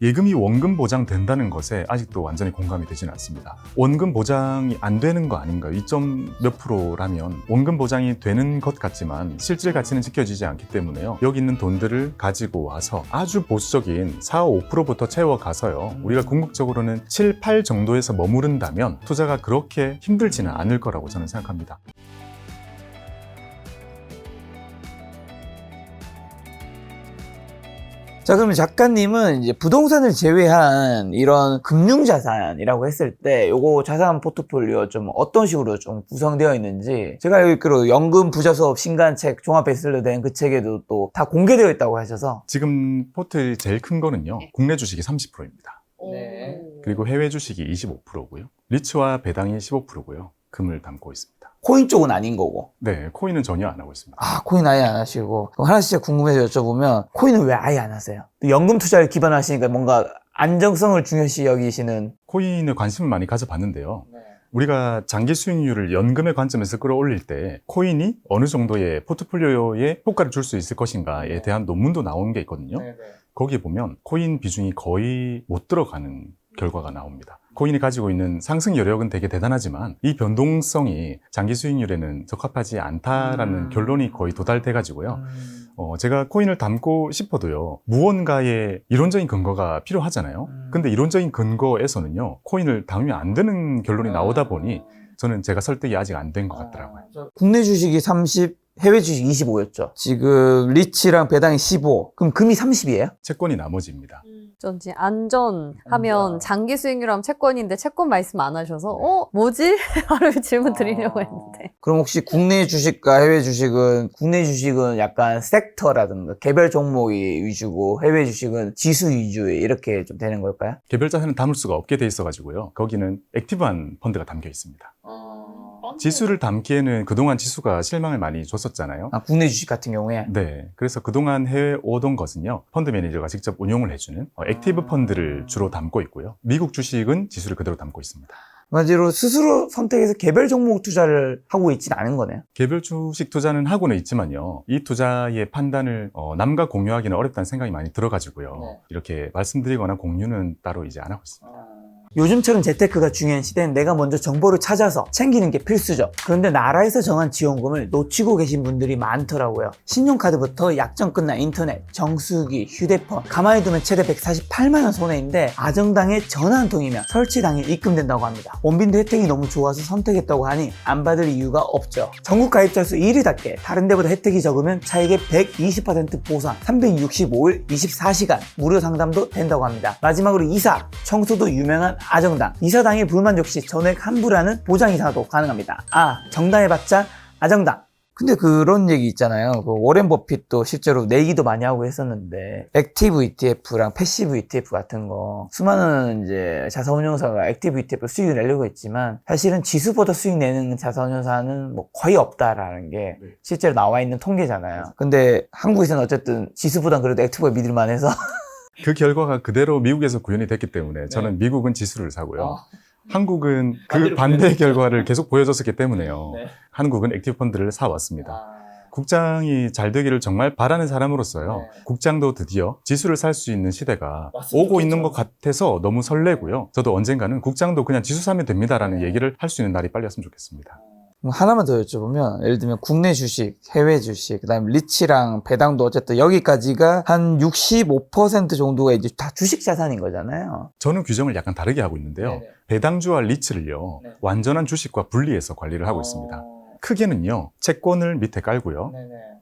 예금이 원금 보장된다는 것에 아직도 완전히 공감이 되지는 않습니다. 원금 보장이 안 되는 거 아닌가요? 2점 몇 프로라면 원금 보장이 되는 것 같지만 실질 가치는 지켜지지 않기 때문에요. 여기 있는 돈들을 가지고 와서 아주 보수적인 4, 5%부터 채워가서요. 우리가 궁극적으로는 7, 8 정도에서 머무른다면 투자가 그렇게 힘들지는 않을 거라고 저는 생각합니다. 자, 그러면 작가님은 이제 부동산을 제외한 이런 금융자산이라고 했을 때 요거 자산 포트폴리오 좀 어떤 식으로 좀 구성되어 있는지, 제가 알기로 연금 부자 수업 신간책 종합 베스트셀러 된 그 책에도 또 다 공개되어 있다고 하셔서. 지금 포트의 제일 큰 거는요. 국내 주식이 30%입니다. 네. 그리고 해외 주식이 25%고요. 리츠와 배당이 15%고요. 금을 담고 있습니다. 코인 쪽은 아닌 거고. 네, 코인은 전혀 안 하고 있습니다. 아, 코인 아예 안 하시고. 그럼 하나 진짜 궁금해서 여쭤보면 코인은 왜 아예 안 하세요? 또 연금 투자를 기반하시니까 뭔가 안정성을 중요시 여기시는. 코인에 관심을 많이 가져봤는데요. 우리가 장기 수익률을 연금의 관점에서 끌어올릴 때 코인이 어느 정도의 포트폴리오에 효과를 줄 수 있을 것인가에 대한 논문도 나온 게 있거든요. 거기에 보면 코인 비중이 거의 못 들어가는 결과가 나옵니다. 코인이 가지고 있는 상승 여력은 되게 대단하지만 이 변동성이 장기 수익률에는 적합하지 않다라는 결론이 거의 도달돼 가지고요. 제가 코인을 담고 싶어도요, 무언가의 이론적인 근거가 필요하잖아요. 근데 이론적인 근거에서는요, 코인을 담으면 안 되는 결론이 나오다 보니 저는 제가 설득이 아직 안 된 것 같더라고요. 국내 주식이 30, 해외 주식 25였죠. 지금 리츠랑 배당이 15. 그럼 금이 30이에요? 채권이 나머지입니다. 어쩐지 안전하면 장기 수익률 하면 채권인데 채권 말씀 안 하셔서 뭐지? 바로 질문 드리려고 했는데. 그럼 혹시 국내 주식과 해외 주식은, 국내 주식은 약간 섹터라든가 개별 종목이 위주고 해외 주식은 지수 위주 이렇게 좀 되는 걸까요? 개별 자산은 담을 수가 없게 돼 있어 가지고요. 거기는 액티브한 펀드가 담겨 있습니다. 지수를 담기에는 그동안 지수가 실망을 많이 줬었잖아요. 아, 국내 주식 같은 경우에? 네. 그래서 그동안 해외 오던 것은요, 펀드 매니저가 직접 운용을 해주는 액티브 펀드를 주로 담고 있고요. 미국 주식은 지수를 그대로 담고 있습니다. 마지로 스스로 선택해서 개별 종목 투자를 하고 있진 않은 거네요. 개별 주식 투자는 하고는 있지만요, 이 투자의 판단을 남과 공유하기는 어렵다는 생각이 많이 들어가지고요. 이렇게 말씀드리거나 공유는 따로 이제 안 하고 있습니다. 요즘처럼 재테크가 중요한 시대엔 내가 먼저 정보를 찾아서 챙기는 게 필수죠. 그런데 나라에서 정한 지원금을 놓치고 계신 분들이 많더라고요. 신용카드부터 약정 끝난 인터넷, 정수기, 휴대폰, 가만히 두면 최대 148만 원 손해인데 아정당에 전화 한 통이면 설치 당일 입금된다고 합니다. 원빈도 혜택이 너무 좋아서 선택했다고 하니 안 받을 이유가 없죠. 전국 가입자 수 1위답게 다른 데보다 혜택이 적으면 차액의 120% 보상, 365일 24시간 무료 상담도 된다고 합니다. 마지막으로 이사, 청소도 유명한 아정당. 이사 당일 불만족 시 전액 환불하는 보장 이사도 가능합니다. 아, 정당해봤자 아정당. 근데 그런 얘기 있잖아요. 그 워렌 버핏도 실제로 내기도 많이 하고 했었는데 액티브 ETF랑 패시브 ETF 같은 거, 수많은 이제 자산운용사가 액티브 ETF 수익을 내려고 했지만 사실은 지수보다 수익 내는 자산운용사는 뭐 거의 없다라는 게 실제로 나와 있는 통계잖아요. 근데 한국에서는 어쨌든 지수보단 그래도 액티브가 믿을만 해서 그 결과가 그대로 미국에서 구현이 됐기 때문에 저는 미국은 지수를 사고요. 한국은 그 반대 결과를 계속 보여줬었기 때문에요. 한국은 액티브 펀드를 사왔습니다. 국장이 잘 되기를 정말 바라는 사람으로서요. 국장도 드디어 지수를 살 수 있는 시대가 오고 있는 것 같아서 너무 설레고요. 저도 언젠가는 국장도 그냥 지수 사면 됩니다라는 얘기를 할 수 있는 날이 빨리 왔으면 좋겠습니다. 하나만 더 여쭤보면, 예를 들면 국내 주식, 해외 주식, 그다음에 리츠랑 배당도 어쨌든 여기까지가 한 65% 정도가 이제 다 주식 자산인 거잖아요. 저는 규정을 약간 다르게 하고 있는데요. 배당주와 리츠를요, 완전한 주식과 분리해서 관리를 하고 있습니다. 크게는요, 채권을 밑에 깔고요.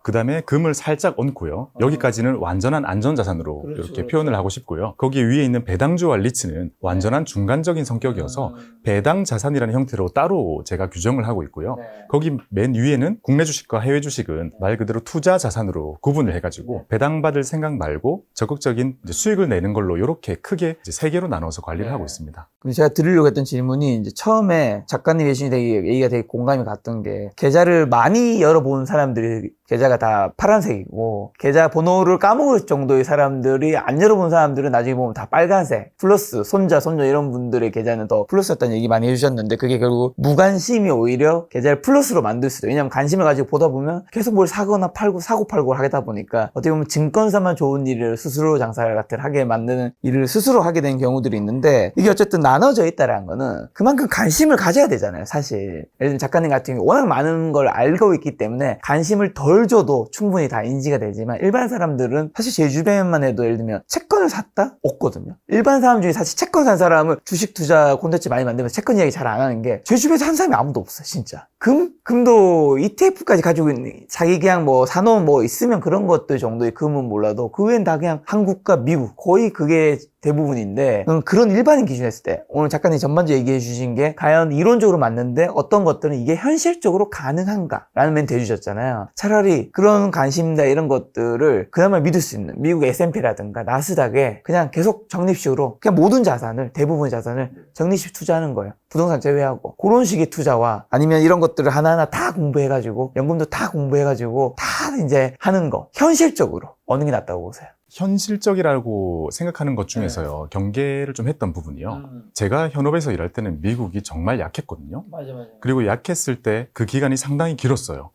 그 다음에 금을 살짝 얹고요. 여기까지는 완전한 안전자산으로 이렇게 표현을 하고 싶고요. 거기 위에 있는 배당주와 리츠는 완전한 중간적인 성격이어서 배당 자산이라는 형태로 따로 제가 규정을 하고 있고요. 거기 맨 위에는 국내 주식과 해외 주식은 말 그대로 투자 자산으로 구분을 해가지고 배당받을 생각 말고 적극적인 이제 수익을 내는 걸로 이렇게 크게 이제 세 개로 나눠서 관리를 하고 있습니다. 그럼 제가 드리려고 했던 질문이, 이제 처음에 작가님 얘기가 되게 공감이 갔던 게, 계좌를 많이 열어본 사람들이 계좌가 계좌가 다 파란색이고 계좌 번호를 까먹을 정도의 사람들이 안 열어본 사람들은 나중에 보면 다 빨간색 플러스 손자 이런 분들의 계좌는 더 플러스였다는 얘기 많이 해주셨는데 그게 결국 무관심이 오히려 계좌를 플러스로 만들 수도 있어요. 왜냐면 관심을 가지고 보다 보면 계속 뭘 사거나 팔고 사고 팔고 하다 보니까 어떻게 보면 증권사만 좋은 일을 스스로 장사를 같은 하게 만드는 일을 스스로 하게 된 경우들이 있는데 이게 어쨌든 나눠져 있다라는 거는 그만큼 관심을 가져야 되잖아요. 사실 예를 들면 작가님 같은 경우 워낙 많은 걸 알고 있기 때문에 관심을 덜 줘도 충분히 다 인지가 되지만 일반 사람들은 사실 제 주변만 해도 예를 들면 채권을 샀다? 없거든요. 일반 사람 중에 사실 채권 산 사람은 주식 투자 콘텐츠 많이 만들면 채권 이야기 잘 안 하는 게 제 주변에서 한 사람이 아무도 없어요. 진짜 금도 ETF까지 가지고 있는 자기 그냥 뭐 사놓은 뭐 있으면 그런 것들 정도의 금은 몰라도 그 외엔 다 그냥 한국과 미국 거의 그게 대부분인데 그런 일반인 기준으로 했을 때 오늘 작가님 전반적으로 얘기해 주신 게 과연 이론적으로 맞는데 어떤 것들은 이게 현실적으로 가능한가 라는 멘트 해주셨잖아요. 차라리 그런 관심이나 이런 것들을 그나마 믿을 수 있는 미국 S&P라든가 나스닥에 그냥 계속 적립식으로 그냥 모든 자산을 대부분의 자산을 적립식 투자하는 거예요. 부동산 제외하고 그런 식의 투자와 아니면 이런 것들을 하나하나 다 공부해가지고 연금도 다 공부해가지고 다 이제 하는 거 현실적으로 어느 게 낫다고 보세요? 현실적이라고 생각하는 것 중에서요, 경계를 좀 했던 부분이요. 제가 현업에서 일할 때는 미국이 정말 약했거든요. 맞아. 그리고 약했을 때 그 기간이 상당히 길었어요.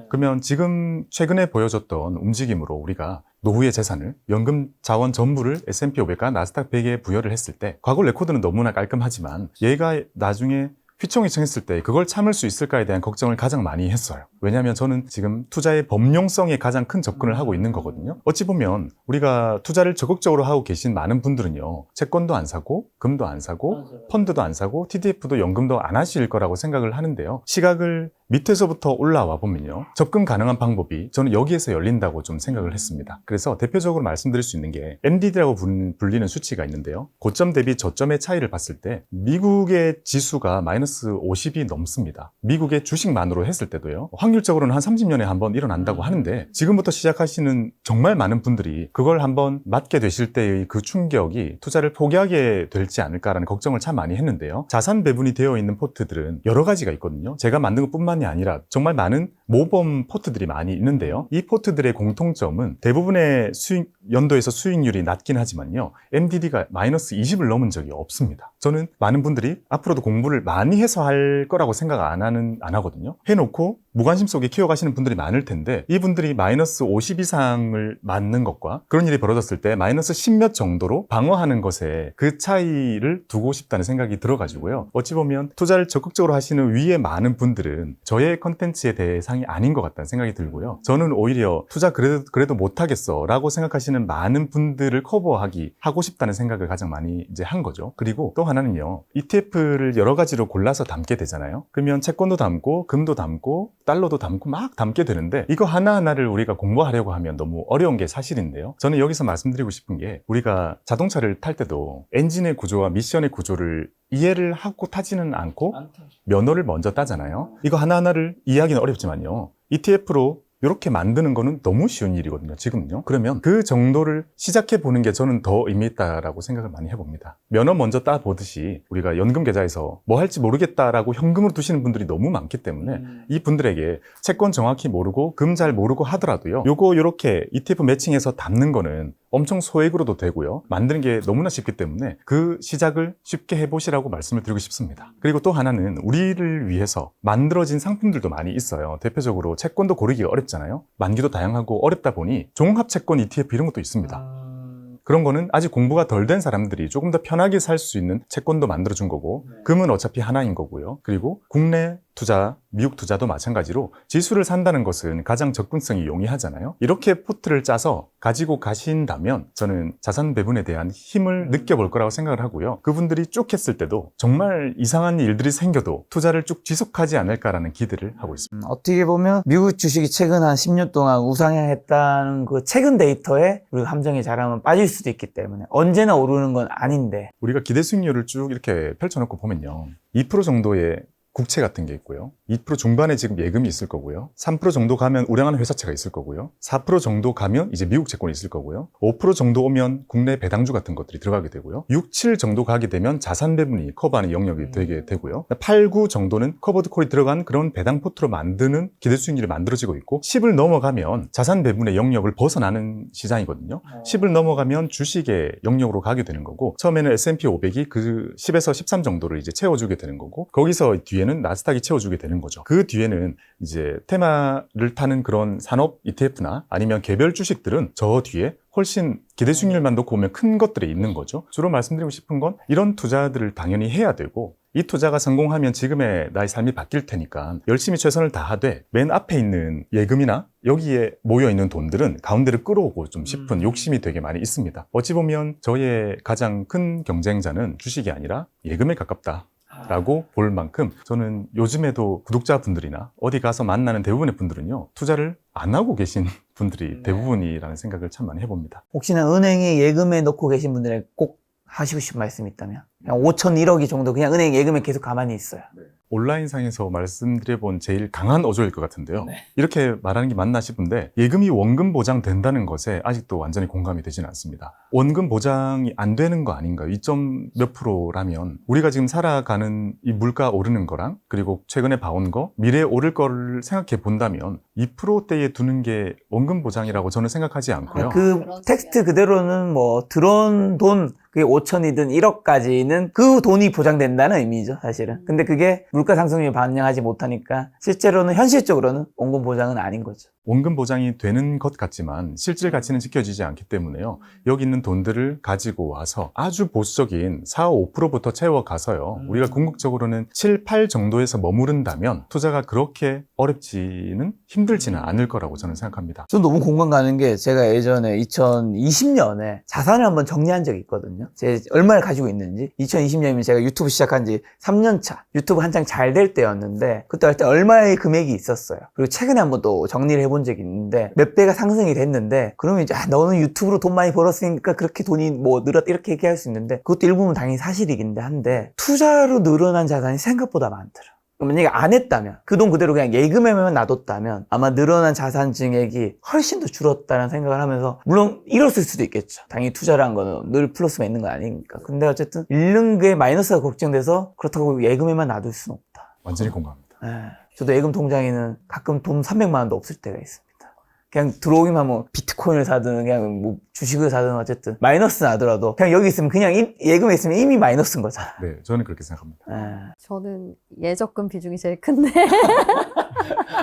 그러면 지금 최근에 보여줬던 움직임으로 우리가 노후의 재산을, 연금 자원 전부를 S&P 500과 나스닥 100에 부여를 했을 때 과거 레코드는 너무나 깔끔하지만 얘가 나중에 휘청휘청했을 때 그걸 참을 수 있을까에 대한 걱정을 가장 많이 했어요. 왜냐하면 저는 지금 투자의 범용성에 가장 큰 접근을 하고 있는 거거든요. 어찌 보면 우리가 투자를 적극적으로 하고 계신 많은 분들은요, 채권도 안 사고 금도 안 사고 펀드도 안 사고 TDF도 연금도 안 하실 거라고 생각을 하는데요. 시각을 밑에서부터 올라와 보면요, 접근 가능한 방법이 저는 여기에서 열린다고 좀 생각을 했습니다. 그래서 대표적으로 말씀드릴 수 있는 게 MDD라고 불리는 수치가 있는데요, 고점 대비 저점의 차이를 봤을 때 미국의 지수가 마이너스 50이 넘습니다. 미국의 주식만으로 했을 때도요, 확률적으로는 한 30년에 한 번 일어난다고 하는데 지금부터 시작하시는 정말 많은 분들이 그걸 한번 맞게 되실 때의 그 충격이 투자를 포기하게 될지 않을까라는 걱정을 참 많이 했는데요. 자산 배분이 되어 있는 포트들은 여러 가지가 있거든요. 제가 만든 것뿐만이 아니라 정말 많은 모범 포트들이 많이 있는데요. 이 포트들의 공통점은 대부분의 연도에서 수익률이 낮긴 하지만요, MDD가 마이너스 20을 넘은 적이 없습니다. 저는 많은 분들이 앞으로도 공부를 많이 해서 할 거라고 생각 안 하거든요. 해놓고 무관심 속에 키워가시는 분들이 많을 텐데 이분들이 마이너스 50 이상을 맞는 것과 그런 일이 벌어졌을 때 마이너스 10몇 정도로 방어하는 것에 그 차이를 두고 싶다는 생각이 들어가지고요. 어찌 보면 투자를 적극적으로 하시는 위에 많은 분들은 저의 컨텐츠의 대상이 아닌 것 같다는 생각이 들고요. 저는 오히려 투자 그래도 못하겠어 라고 생각하시는 많은 분들을 하고 싶다는 생각을 가장 많이 이제 한 거죠. 그리고 또 하나는요, ETF를 여러 가지로 골라서 담게 되잖아요. 그러면 채권도 담고 금도 담고 달러도 담고 막 담게 되는데 이거 하나하나를 우리가 공부하려고 하면 너무 어려운 게 사실인데요. 저는 여기서 말씀드리고 싶은 게 우리가 자동차를 탈 때도 엔진의 구조와 미션의 구조를 이해를 하고 타지는 않고 면허를 먼저 따잖아요. 이거 하나하나를 이해하기는 어렵지만요, ETF로 이렇게 만드는 거는 너무 쉬운 일이거든요, 지금요. 그러면 그 정도를 시작해 보는 게 저는 더 의미 있다라고 생각을 많이 해봅니다. 면허 먼저 따보듯이 우리가 연금 계좌에서 뭐 할지 모르겠다라고 현금으로 두시는 분들이 너무 많기 때문에 이 분들에게 채권 정확히 모르고 금 잘 모르고 하더라도요, 요거 이렇게 ETF 매칭해서 담는 거는 엄청 소액으로도 되고요, 만드는 게 너무나 쉽기 때문에 그 시작을 쉽게 해보시라고 말씀을 드리고 싶습니다. 그리고 또 하나는 우리를 위해서 만들어진 상품들도 많이 있어요. 대표적으로 채권도 고르기가 어렵잖아요. 만기도 다양하고 어렵다 보니 종합채권 ETF 이런 것도 있습니다. 그런 거는 아직 공부가 덜 된 사람들이 조금 더 편하게 살 수 있는 채권도 만들어준 거고, 금은 어차피 하나인 거고요. 그리고 국내 투자, 미국 투자도 마찬가지로 지수를 산다는 것은 가장 접근성이 용이하잖아요. 이렇게 포트를 짜서 가지고 가신다면 저는 자산 배분에 대한 힘을 느껴볼 거라고 생각을 하고요. 그분들이 쭉 했을 때도 정말 이상한 일들이 생겨도 투자를 쭉 지속하지 않을까라는 기대를 하고 있습니다. 어떻게 보면 미국 주식이 최근 한 10년 동안 우상향했다는 그 최근 데이터에 우리가 함정에 잘하면 빠질 수도 있기 때문에 언제나 오르는 건 아닌데, 우리가 기대 수익률을 쭉 이렇게 펼쳐놓고 보면요, 2% 정도의 국채 같은 게 있고요. 2% 중반에 지금 예금이 있을 거고요. 3% 정도 가면 우량한 회사채가 있을 거고요. 4% 정도 가면 이제 미국 채권이 있을 거고요. 5% 정도 오면 국내 배당주 같은 것들이 들어가게 되고요. 6, 7 정도 가게 되면 자산 배분이 커버하는 영역이 되게 되고요. 8, 9 정도는 커버드 콜이 들어간 그런 배당 포트로 만드는 기대 수익률이 만들어지고 있고 10을 넘어가면 자산 배분의 영역을 벗어나는 시장이거든요. 10을 넘어가면 주식의 영역으로 가게 되는 거고 처음에는 S&P 500이 그 10에서 13 정도를 이제 채워주게 되는 거고 거기서 뒤에는 나스닥이 채워주게 되는 거죠. 그 뒤에는 이제 테마를 타는 그런 산업 ETF나 아니면 개별 주식들은 저 뒤에 훨씬 기대 수익률만 놓고 보면 큰 것들이 있는 거죠. 주로 말씀드리고 싶은 건 이런 투자들을 당연히 해야 되고 이 투자가 성공하면 지금의 나의 삶이 바뀔 테니까 열심히 최선을 다하되 맨 앞에 있는 예금이나 여기에 모여있는 돈들은 가운데를 끌어오고 좀 싶은 욕심이 되게 많이 있습니다. 어찌 보면 저의 가장 큰 경쟁자는 주식이 아니라 예금에 가깝다. 라고 볼 만큼 저는 요즘에도 구독자분들이나 어디 가서 만나는 대부분의 분들은요 투자를 안 하고 계신 분들이 대부분이라는 생각을 참 많이 해봅니다. 혹시나 은행에 예금에 넣고 계신 분들에게 꼭 하시고 싶은 말씀이 있다면 그냥 5천 1억이 정도 그냥 은행 예금에 계속 가만히 있어요. 온라인상에서 말씀드려본 제일 강한 어조일 것 같은데요. 네. 이렇게 말하는 게 맞나 싶은데 예금이 원금 보장된다는 것에 아직도 완전히 공감이 되지는 않습니다. 원금 보장이 안 되는 거 아닌가요? 2점 몇 프로라면 우리가 지금 살아가는 이 물가 오르는 거랑 그리고 최근에 봐온 거 미래에 오를 거를 생각해 본다면 2%대에 두는 게 원금 보장이라고 저는 생각하지 않고요. 그 텍스트 그대로는 뭐 들어온 돈 그게 5천이든 1억까지는 그 돈이 보장된다는 의미죠, 사실은. 근데 그게 물가 상승률 반영하지 못하니까 실제로는 현실적으로는 원금 보장은 아닌 거죠. 원금 보장이 되는 것 같지만 실질 가치는 지켜지지 않기 때문에요. 여기 있는 돈들을 가지고 와서 아주 보수적인 4, 5%부터 채워가서요. 우리가 궁극적으로는 7, 8 정도에서 머무른다면 투자가 그렇게 어렵지는 힘들지는 않을 거라고 저는 생각합니다. 전 너무 공감 가는 게 제가 예전에 2020년에 자산을 한번 정리한 적이 있거든요. 제가 얼마를 가지고 있는지. 2020년이면 제가 유튜브 시작한 지 3년 차. 유튜브 한창 잘 될 때였는데 그때 할 때 얼마의 금액이 있었어요. 그리고 최근에 한번 또 정리를 해본 적이 있는데 몇 배가 상승이 됐는데 그러면 이제 너는 유튜브로 돈 많이 벌었으니까 그렇게 돈이 뭐 늘었다 이렇게 얘기할 수 있는데 그것도 일부분 당연히 사실이긴 한데 투자로 늘어난 자산이 생각보다 많더라. 만약에 안 했다면 그 돈 그대로 그냥 예금에만 놔뒀다면 아마 늘어난 자산 증액이 훨씬 더 줄었다는 생각을 하면서 물론 잃었을 수도 있겠죠. 당연히 투자라는 거는 늘 플러스가 있는 건 아니니까. 근데 어쨌든 잃는 게 마이너스가 걱정돼서 그렇다고 예금에만 놔둘 수는 없다. 완전히 공감합니다. 저도 예금 통장에는 가끔 돈 300만 원도 없을 때가 있습니다. 그냥 들어오기만 하면 비트코인을 사든 그냥 뭐 주식을 사든 어쨌든 마이너스 나더라도 그냥 여기 있으면 그냥 예금에 있으면 이미 마이너스인 거잖아. 네, 저는 그렇게 생각합니다. 저는 예적금 비중이 제일 큰데.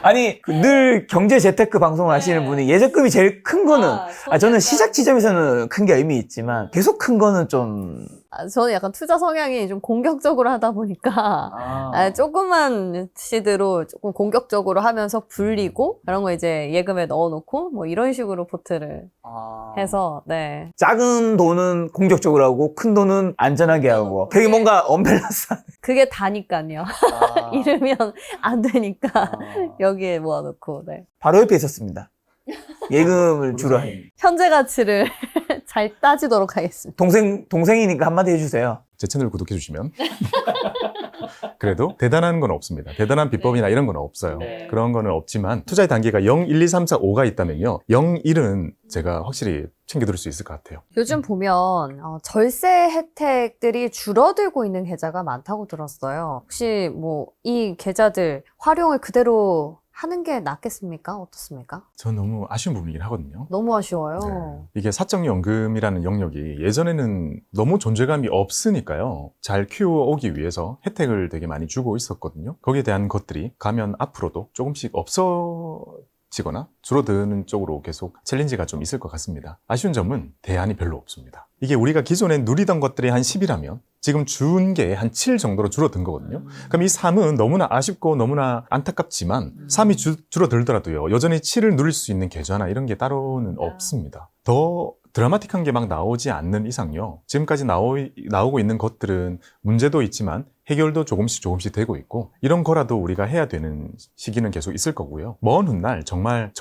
아니 늘 경제 재테크 방송을 하시는 분이 예적금이 제일 큰 거는 저는 시작 지점에서는 큰 게 의미 있지만 계속 큰 거는 좀 저는 약간 투자 성향이 좀 공격적으로 하다 보니까 조그만 시드로 조금 공격적으로 하면서 불리고 그런 거 이제 예금에 넣어놓고 뭐 이런 식으로 포트를 해서 네. 작은 돈은 공격적으로 하고 큰 돈은 안전하게 하고 되게 뭔가 언밸런스한 그게 다니까요. 잃으면 안 되니까 여기에 모아놓고 네. 바로 옆에 있었습니다. 예금을 주로 해. 현재 가치를 잘 따지도록 하겠습니다. 동생이니까 한마디 해주세요. 제 채널 구독해 주시면 그래도 대단한 건 없습니다. 대단한 비법이나 이런 건 없어요. 그런 거는 없지만 투자의 단계가 0, 1, 2, 3, 4, 5가 있다면요. 0, 1은 제가 확실히 챙겨드릴 수 있을 것 같아요. 요즘 보면 절세 혜택들이 줄어들고 있는 계좌가 많다고 들었어요. 혹시 뭐 이 계좌들 활용을 그대로 하는 게 낫겠습니까? 어떻습니까? 전 너무 아쉬운 부분이긴 하거든요. 너무 아쉬워요. 네. 이게 사적연금이라는 영역이 예전에는 너무 존재감이 없으니까요. 잘 키워오기 위해서 혜택을 되게 많이 주고 있었거든요. 거기에 대한 것들이 가면 앞으로도 조금씩 없어지거나 줄어드는 쪽으로 계속 챌린지가 좀 있을 것 같습니다. 아쉬운 점은 대안이 별로 없습니다. 이게 우리가 기존에 누리던 것들이 한 10이라면 지금 준 게 한 7 정도로 줄어든 거거든요. 그럼 이 3은 너무나 아쉽고 너무나 안타깝지만 3이 줄어들더라도요. 여전히 7을 누릴 수 있는 계좌나 이런 게 따로는 없습니다. 더 드라마틱한 게 막 나오지 않는 이상요. 지금까지 나오고 있는 것들은 문제도 있지만 해결도 조금씩 되고 있고 이런 거라도 우리가 해야 되는 시기는 계속 있을 거고요. 먼 훗날 정말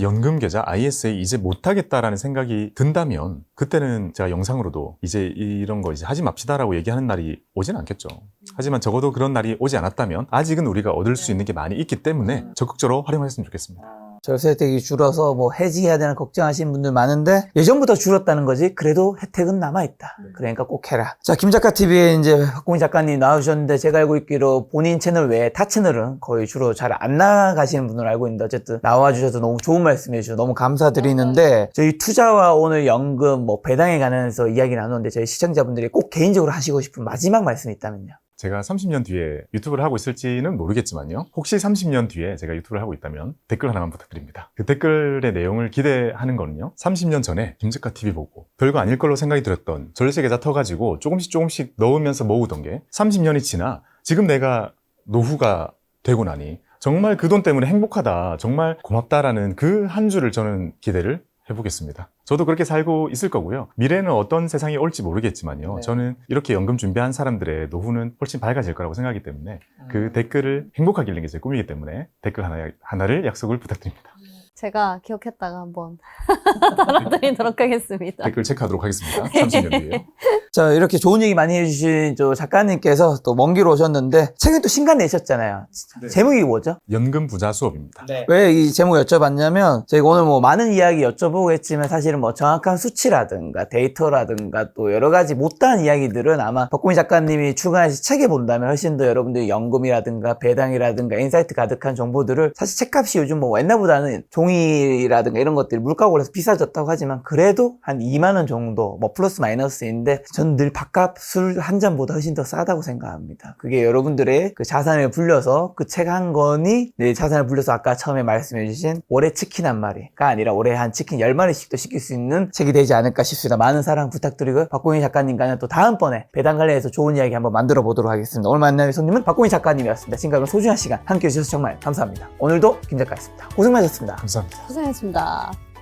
연금계좌 ISA 이제 못하겠다라는 생각이 든다면 그때는 제가 영상으로도 이제 이런 거 이제 하지 맙시다라고 얘기하는 날이 오진 않겠죠. 하지만 적어도 그런 날이 오지 않았다면 아직은 우리가 얻을 수 있는 게 많이 있기 때문에 적극적으로 활용했으면 좋겠습니다. 절세 혜택이 줄어서 뭐 해지해야 되나 걱정하시는 분들 많은데 예전부터 줄었다는 거지 그래도 혜택은 남아있다. 그러니까 꼭 해라. 자, 김작가TV에 이제 박공희 작가님 나와주셨는데 제가 알고 있기로 본인 채널 외에 타 채널은 거의 주로 잘 안 나가시는 분으로 알고 있는데 어쨌든 나와주셔서 너무 좋은 말씀 해주셔서 너무 감사드리는데 저희 투자와 오늘 연금 뭐 배당에 관해서 이야기 나누는데 저희 시청자분들이 꼭 개인적으로 하시고 싶은 마지막 말씀이 있다면요. 제가 30년 뒤에 유튜브를 하고 있을지는 모르겠지만요. 혹시 30년 뒤에 제가 유튜브를 하고 있다면 댓글 하나만 부탁드립니다. 그 댓글의 내용을 기대하는 거는요. 30년 전에 김작가TV 보고 별거 아닐 걸로 생각이 들었던 전세 계좌 터가지고 조금씩 넣으면서 모으던 게 30년이 지나 지금 내가 노후가 되고 나니 정말 그 돈 때문에 행복하다, 정말 고맙다라는 그 한 줄을 저는 기대를 해보겠습니다. 저도 그렇게 살고 있을 거고요. 미래는 어떤 세상이 올지 모르겠지만요. 저는 이렇게 연금 준비한 사람들의 노후는 훨씬 밝아질 거라고 생각하기 때문에 그 댓글을 행복하게 읽는 게 제 꿈이기 때문에 댓글 하나를 약속을 부탁드립니다. 제가 기억했다가 한번 달아드리도록 하겠습니다. 댓글 체크하도록 하겠습니다. 30년 뒤에요. 자, 이렇게 좋은 얘기 많이 해주신 저 작가님께서 또 먼 길 오셨는데 최근에 또 신간 내셨잖아요. 네. 제목이 뭐죠? 연금 부자 수업입니다. 왜 이 제목 여쭤봤냐면 저희가 오늘 뭐 많은 이야기 여쭤보겠지만 사실은 뭐 정확한 수치라든가 데이터라든가 또 여러 가지 못다한 이야기들은 아마 박공희 작가님이 출간하신 책에 본다면 훨씬 더 여러분들이 연금이라든가 배당이라든가 인사이트 가득한 정보들을 사실 책값이 요즘 뭐 옛날보다는 종이라든가 이런 것들이 물가가 올라서 비싸졌다고 하지만 그래도 한 2만 원 정도 뭐 플러스 마이너스인데 저는 늘 밥값 술 한 잔보다 훨씬 더 싸다고 생각합니다. 그게 여러분들의 그 자산을 불려서 그 책 한 권이 내 자산을 불려서 아까 처음에 말씀해 주신 올해 치킨 한 마리가 아니라 올해 한 치킨 10마리씩도 시킬 수 있는 책이 되지 않을까 싶습니다. 많은 사랑 부탁드리고요. 박공희 작가님과는 또 다음번에 배당 관련해서 좋은 이야기 한번 만들어 보도록 하겠습니다. 오늘 만날 손님은 박공희 작가님이었습니다. 지금까지 소중한 시간 함께 해주셔서 정말 감사합니다. 오늘도 김 작가였습니다. 고생 많으셨습니다. 감사합니다. 고생했습니다.